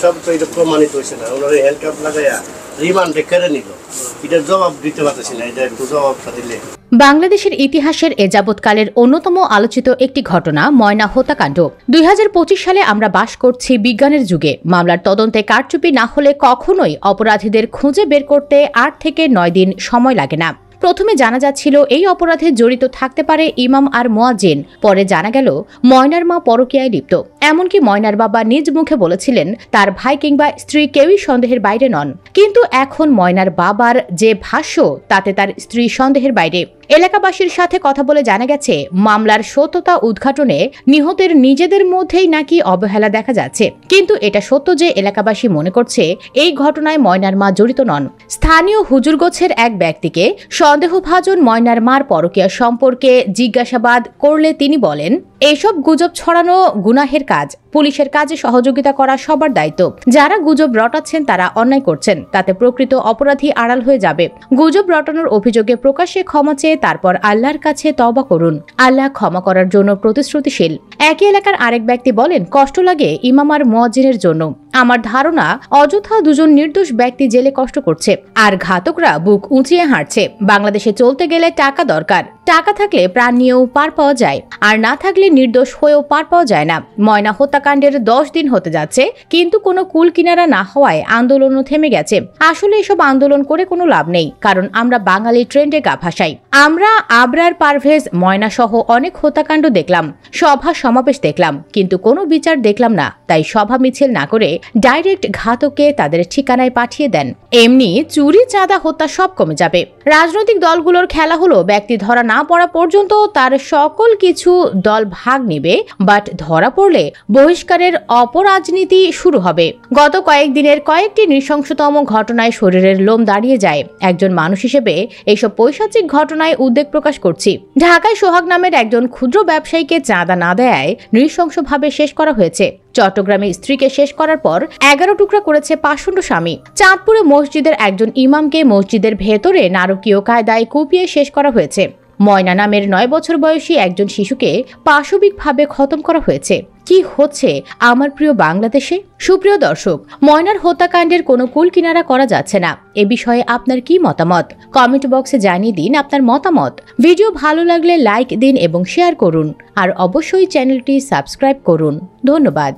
সব তো এটা প্রমাণিত হয়েছে না, ওনারা হ্যান্ডকাপ লাগাইয়া রিমান্ডে কেড়ে নিল, এটার জবাব দিতে পারতেছি না, এটা একটু জবাবটা দিলে। বাংলাদেশের ইতিহাসের এ যাবৎকালের অন্যতম আলোচিত একটি ঘটনা ময়না হত্যাকাণ্ড। 2025 সালে আমরা বাস করছি বিজ্ঞানের যুগে। মামলার তদন্তে কারচুপি না হলে কখনোই অপরাধীদের খুঁজে বের করতে 8 থেকে 9 দিন সময় লাগে না। প্রথমে জানা যাচ্ছিল এই অপরাধে জড়িত থাকতে পারে ইমাম আর মুয়াজ্জিন। পরে জানা গেল ময়নার মা পরকীয়ায় লিপ্ত। এমনকি ময়নার বাবা নিজ মুখে বলেছিলেন তার ভাই কিংবা স্ত্রী কেউই সন্দেহের বাইরে নন। কিন্তু এখন ময়নার বাবার যে ভাষ্য তাতে তার স্ত্রী সন্দেহের বাইরে। এলাকাবাসীর সাথে কথা বলে জানা গেছে মামলার সত্যতা উদ্ঘাটনে নিহতের নিজেদের মধ্যেই নাকি অবহেলা দেখা যাচ্ছে। কিন্তু এটা সত্য যে এলাকাবাসী মনে করছে এই ঘটনায় ময়নার মা জড়িত নন। স্থানীয় হুজুরগোছের এক ব্যক্তিকে সন্দেহভাজন ময়নার মার পরকীয়া সম্পর্কে জিজ্ঞাসাবাদ করলে তিনি বলেন, এইসব গুজব ছড়ানো গুনাহের কাজ। পুলিশের কাজে সহযোগিতা করা সবার দায়িত্ব। যারা গুজব রটাচ্ছেন তারা অন্যায় করছেন, তাতে প্রকৃত অপরাধী আড়াল হয়ে যাবে। গুজব রটানোর অভিযোগে প্রকাশ্যে ক্ষমা চেয়ে তারপর আল্লাহর কাছে তওবা করুন। আল্লাহ ক্ষমা করার জন্য প্রতিশ্রুতিশীল। একই এলাকার আরেক ব্যক্তি বলেন, কষ্ট লাগে ইমাম আর মুয়াজ্জিনের জন্য। আমার ধারণা অযথা দুজন নির্দোষ ব্যক্তি জেলে কষ্ট করছে আর ঘাতকরা বুক উঁচিয়ে হাঁটছে। বাংলাদেশে চলতে গেলে টাকা দরকার। টাকা থাকলে প্রাণ নিয়েও পার পাওয়া যায়, আর না থাকলে নির্দোষ হয়েও পার পাওয়া যায় না। ময়না হত্যাকাণ্ডের 10 দিন হতে যাচ্ছে, কিন্তু কোনো কুল কিনারা না হওয়ায় আন্দোলনও থেমে গেছে। আসলে এসব আন্দোলন করে কোনো লাভ নেই, কারণ আমরা বাঙালি ট্রেন্ডে গা ভাসাই। আমরা আবরার, পারভেজ, ময়না সহ অনেক হত্যাকাণ্ড দেখলাম, সভা সমাবেশ দেখলাম, কিন্তু কোনো বিচার দেখলাম না। তাই সভা মিছিল না করে ডাইরেক্ট ঘাতককে তাদের ঠিকানায় পাঠিয়ে দেন। এমনি চুরি, চাঁদা, হত্যা সব কমে যাবে। রাজনৈতিক দলগুলোর খেলা হলো ব্যক্তি ধরা না পড়া পর্যন্ত তার সকল কিছু দল ভাগ নেবে, বাট ধরা পড়লে বহিষ্কারের অপরাজনীতি শুরু হবে। গত কয়েকদিনের কয়েকটি নৃশংসতম ঘটনায় শরীরের লোম দাঁড়িয়ে যায়। একজন মানুষ হিসেবে এইসব পৈশাচিক ঘটনায় উদ্বেগ প্রকাশ করছি। ঢাকায় সোহাগ নামের একজন ক্ষুদ্র ব্যবসায়ীকে চাঁদা না দেয় নৃশংসভাবে শেষ করা হয়েছে। চট্টগ্রামে স্ত্রীকে শেষ করার পর 11 টুকরা করেছে পাষণ্ড স্বামী। চাঁদপুরে মসজিদের একজন ইমামকে মসজিদের ভেতরে নারকীয় কায়দায় কুপিয়ে শেষ করা হয়েছে। ময়না নামের 9 বছর বয়সী একজন শিশুকে পাশবিকভাবে খতম করা হয়েছে। কি হচ্ছে আমার প্রিয় বাংলাদেশে? সুপ্রিয় দর্শক, ময়নার হত্যাকাণ্ডের কোনো কুল কিনারা করা যাচ্ছে না। এ বিষয়ে আপনার কি মতামত? কমেন্ট বক্সে জানিয়ে দিন আপনার মতামত। ভিডিও ভালো লাগলে লাইক দিন এবং শেয়ার করুন, আর অবশ্যই চ্যানেলটি সাবস্ক্রাইব করুন। ধন্যবাদ।